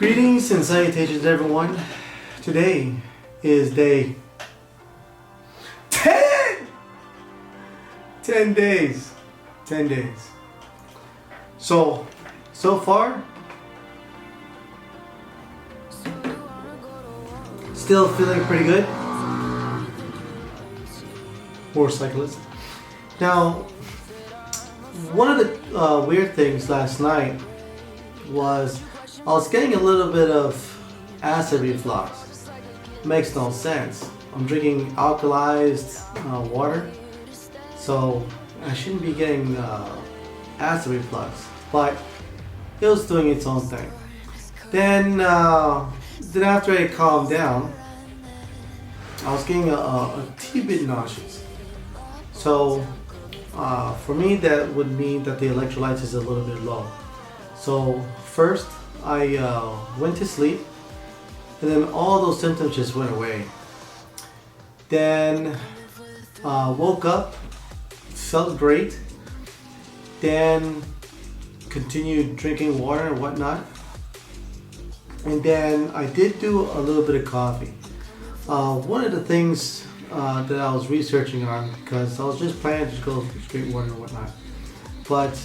Greetings and salutations everyone. Today is day 10! 10 days. 10 days. So far, still feeling pretty good. More cyclists. Now, one of the weird things last night was I was getting a little bit of acid reflux. Makes no sense. I'm drinking alkalized water, so I shouldn't be getting acid reflux, but it was doing its own thing. Then after it calmed down, I was getting a teeny bit nauseous. So for me, that would mean that the electrolytes is a little bit low. So first, I went to sleep, and then all those symptoms just went away. Then woke up, felt great, then continued drinking water and whatnot. And then I did do a little bit of coffee. One of the things that I was researching on, because I was just planning to go straight water and whatnot, but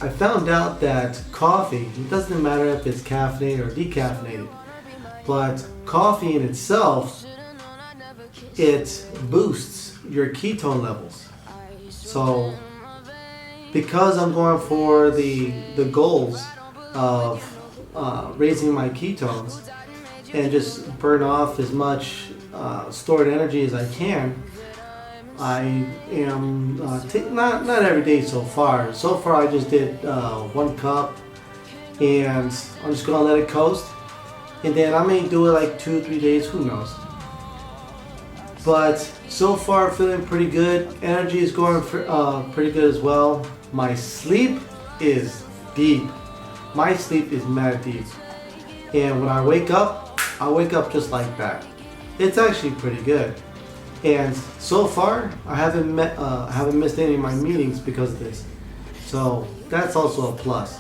I found out that coffee, it doesn't matter if it's caffeinated or decaffeinated, but coffee in itself, it boosts your ketone levels. So because I'm going for the goals of raising my ketones and just burn off as much stored energy as I can, I am not every day so far. So far I just did 1 cup, and I'm just gonna let it coast, and then I may do it like 2-3 days, who knows. But so far feeling pretty good. Energy is going pretty good as well. My sleep is deep. My sleep is mad deep, and when I wake up just like that. It's actually pretty good. And so far, I haven't missed any of my meetings because of this. So that's also a plus.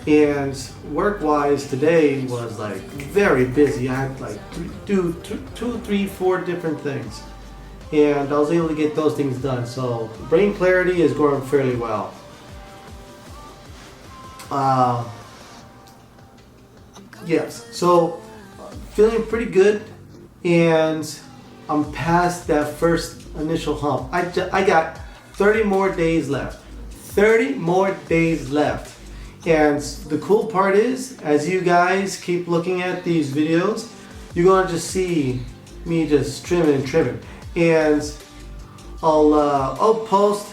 And work-wise, today was like very busy. I had like two, 3, 4 different things, and I was able to get those things done. So brain clarity is going fairly well. Yes. So feeling pretty good, and I'm past that first initial hump. I got 30 more days left. 30 more days left. And the cool part is, as you guys keep looking at these videos, you're gonna just see me just trimming. And I'll post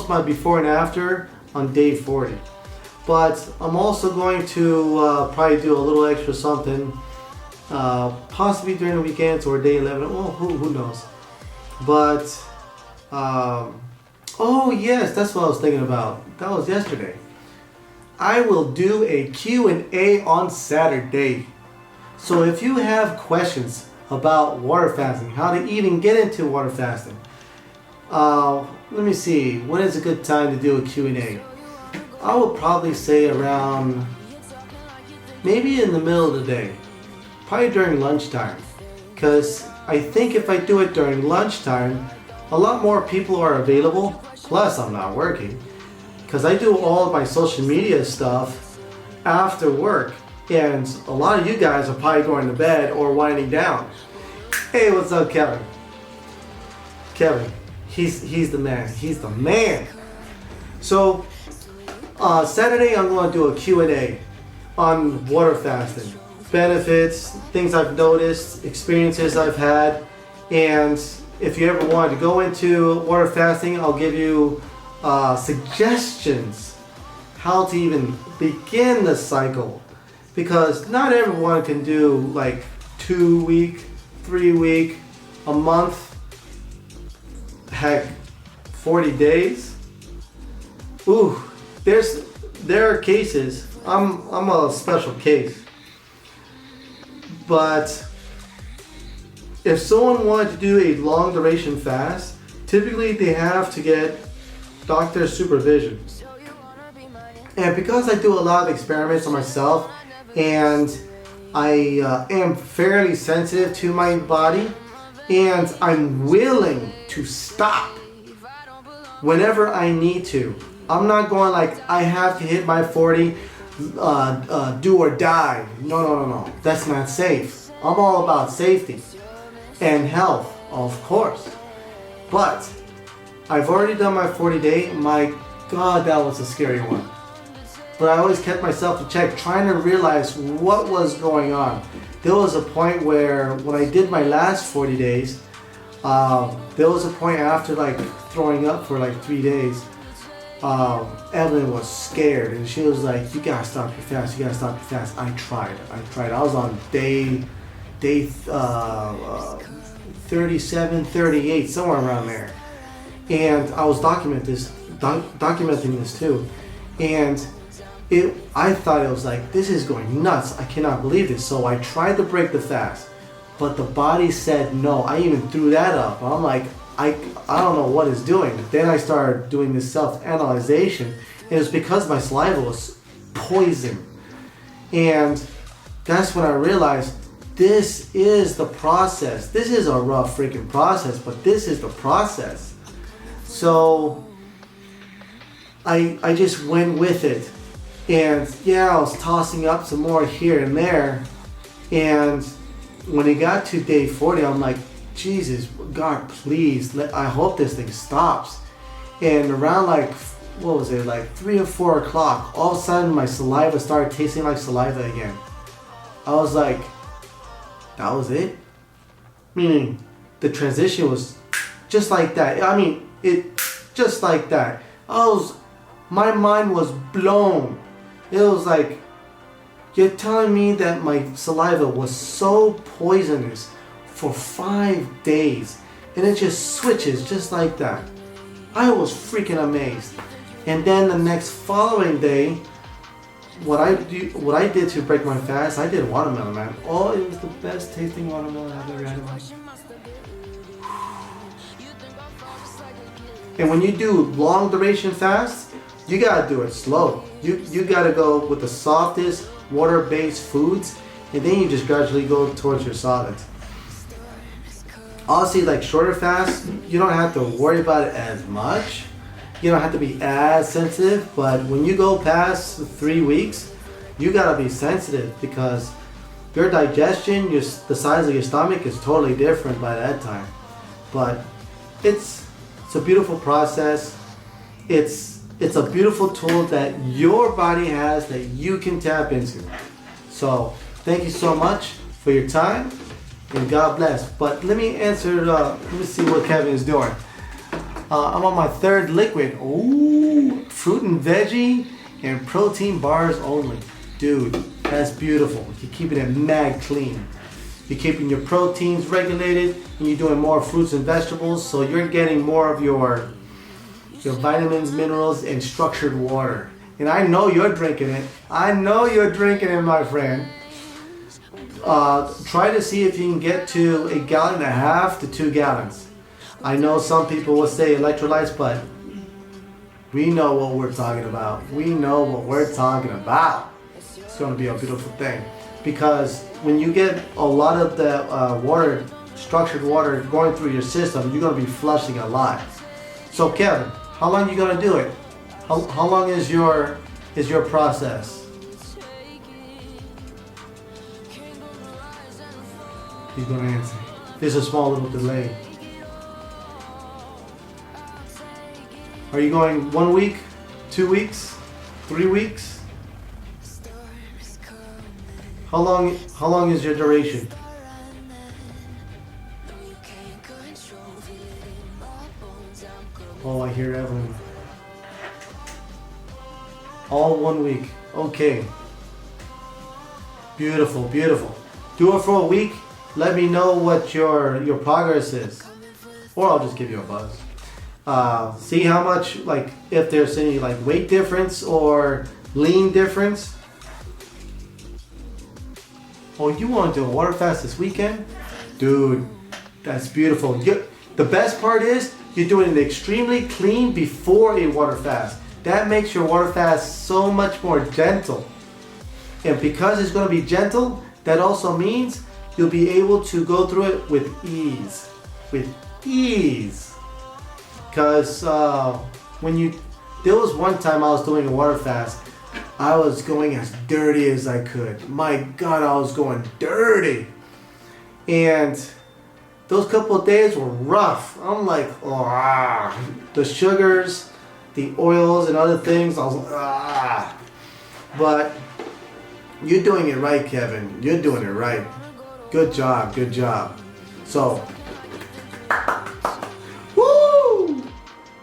my before and after on day 40. But I'm also going to probably do a little extra something. Possibly during the weekends or day 11. Well, who knows? But oh yes, that's what I was thinking about. That was yesterday. I will do a Q&A on Saturday. So if you have questions about water fasting, how to even get into water fasting, let me see. When is a good time to do a Q&A? I will probably say around maybe in the middle of the day. Probably during lunchtime, because I think if I do it during lunchtime, a lot more people are available, plus I'm not working, because I do all of my social media stuff after work, and a lot of you guys are probably going to bed or winding down. Hey, what's up, Kevin? Kevin, he's the man. So Saturday I'm going to do a Q&A on water fasting. Benefits, things I've noticed, experiences I've had, and if you ever wanted to go into water fasting, I'll give you suggestions how to even begin the cycle, because not everyone can do like 2 week, 3 week, a month, heck, 40 days. Ooh, there are cases. I'm a special case. But if someone wanted to do a long duration fast, typically they have to get doctor supervision. And because I do a lot of experiments on myself and I am fairly sensitive to my body, and I'm willing to stop whenever I need to. I'm not going like I have to hit my 40, do or die. No. That's not safe. I'm all about safety and health, of course. But I've already done my 40-day. My God, that was a scary one. But I always kept myself in check, trying to realize what was going on. There was a point where, when I did my last 40 days, there was a point after like throwing up for like 3 days, Evelyn was scared and she was like, you gotta stop your fast, you gotta stop your fast. I tried. I was on day 37, 38, somewhere around there. And I was documenting this too. And I thought it was like, this is going nuts. I cannot believe this. So I tried to break the fast, but the body said no. I even threw that up. I'm like, I don't know what it's doing. Then I started doing this self-analyzation. It was because my saliva was poison. And that's when I realized this is the process. This is a rough freaking process, but this is the process. So I just went with it. And yeah, I was tossing up some more here and there. And when it got to day 40, I'm like, Jesus, God, please, I hope this thing stops. And around like, what was it, like 3 or 4 o'clock, all of a sudden my saliva started tasting like saliva again. I was like, that was it? Meaning, the transition was just like that. I mean, just like that. My mind was blown. It was like, you're telling me that my saliva was so poisonous for 5 days and it just switches just like that. I was freaking amazed. And then the next following day, what I did to break my fast, I did watermelon, man. Oh, it was the best tasting watermelon I've ever had in my life. And when you do long duration fast, you gotta do it slow. You gotta go with the softest water-based foods, and then you just gradually go towards your solids. Honestly, like shorter fasts, you don't have to worry about it as much. You don't have to be as sensitive, but when you go past 3 weeks, you gotta be sensitive because your digestion, the size of your stomach is totally different by that time. But it's a beautiful process. It's a beautiful tool that your body has that you can tap into. So thank you so much for your time and God bless. But let me answer, let me see what Kevin is doing. I'm on my 3rd liquid. Ooh, fruit and veggie and protein bars only. Dude, that's beautiful. You're keeping it mad clean. You're keeping your proteins regulated and you're doing more fruits and vegetables, so you're getting more of your vitamins, minerals, and structured water. And I know you're drinking it. I know you're drinking it, my friend. Try to see if you can get to 1.5 gallons to 2 gallons. I know some people will say electrolytes, but we know what we're talking about. We know what we're talking about. It's going to be a beautiful thing. Because when you get a lot of the water, structured water going through your system, you're going to be flushing a lot. So Kevin, how long are you going to do it? How long is your process? He's going to answer. There's a small little delay. Are you going 1 week, 2 weeks, 3 weeks? How long is your duration? Oh, I hear Evelyn. All 1 week. Okay. Beautiful, beautiful. Do it for a week. Let me know what your progress is. Or I'll just give you a buzz. See how much, like, if there's any like weight difference or lean difference. Oh, you want to do a water fast this weekend? Dude, that's beautiful. The best part is you're doing it extremely clean before a water fast. That makes your water fast so much more gentle. And because it's going to be gentle, that also means you'll be able to go through it with ease. With ease. Because there was one time I was doing a water fast, I was going as dirty as I could. My God, I was going dirty. And those couple of days were rough. I'm like, the sugars, the oils and other things, I was like, But you're doing it right, Kevin. You're doing it right. Good job, good job. So, woo!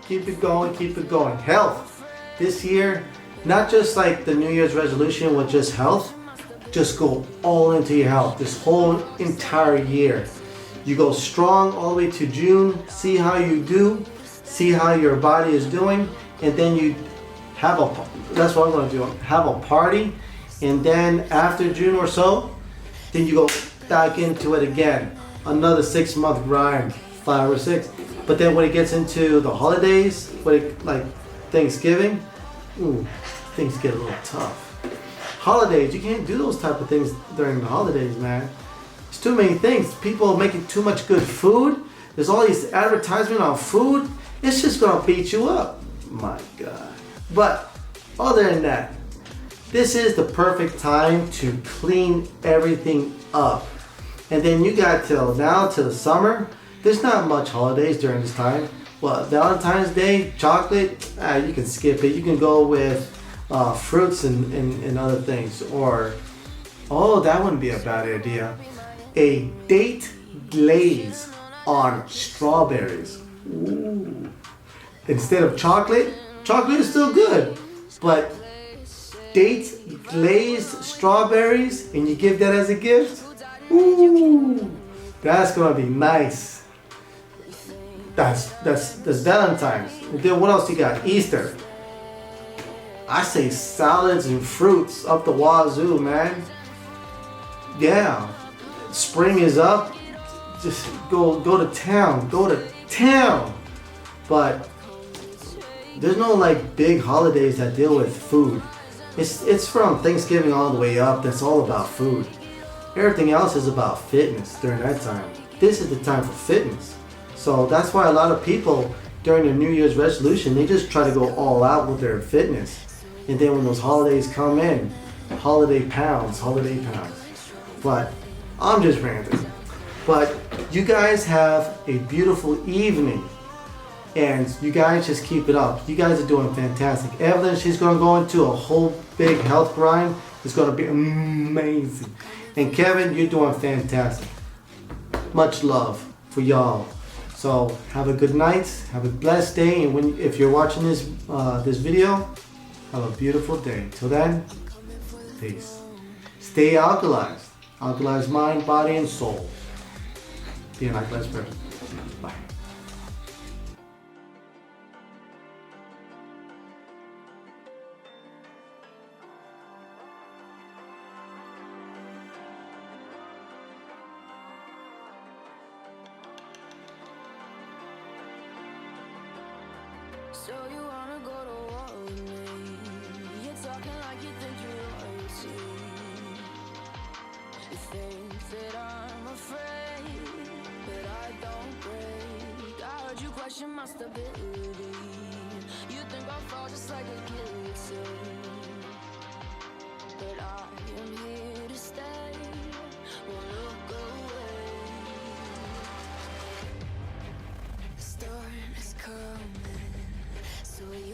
Keep it going, keep it going. Health. This year, not just like the New Year's resolution with just health, just go all into your health this whole entire year. You go strong all the way to June, see how you do, see how your body is doing, and then you have that's what I'm going to do, have a party, and then after June or so, then you go back into it again. Another 6-month grind, 5 or 6. But then when it gets into the holidays, like Thanksgiving, things get a little tough. Holidays, you can't do those type of things during the holidays, man. There's too many things. People are making too much good food. There's all these advertisement on food. It's just gonna beat you up. My God. But other than that, this is the perfect time to clean everything up. And then you got till the summer. There's not much holidays during this time. Well, Valentine's Day, chocolate, you can skip it. You can go with fruits and other things. Or, that wouldn't be a bad idea. A date glaze on strawberries. Ooh. Instead of chocolate is still good. But date glazed strawberries, and you give that as a gift. Ooh, that's gonna be nice. That's Valentine's. And then what else you got? Easter. I say salads and fruits up the wazoo, man. Yeah, spring is up. Just go to town. Go to town. But there's no like big holidays that deal with food. It's from Thanksgiving all the way up. That's all about food. Everything else is about fitness during that time. This is the time for fitness. So that's why a lot of people during their New Year's resolution, they just try to go all out with their fitness. And then when those holidays come in, holiday pounds. But I'm just ranting. But you guys have a beautiful evening. And you guys just keep it up. You guys are doing fantastic. Evelyn, she's going to go into a whole big health grind. It's going to be amazing. And Kevin, you're doing fantastic. Much love for y'all. So have a good night. Have a blessed day. And if you're watching this video, have a beautiful day. Till then, peace. Stay alkalized. Alkalized mind, body, and soul. Be an alkalized person. Bye. So you wanna go to war with me? You're talking like you think you're royalty. You think that I'm afraid, but I don't break. I heard you question my stability.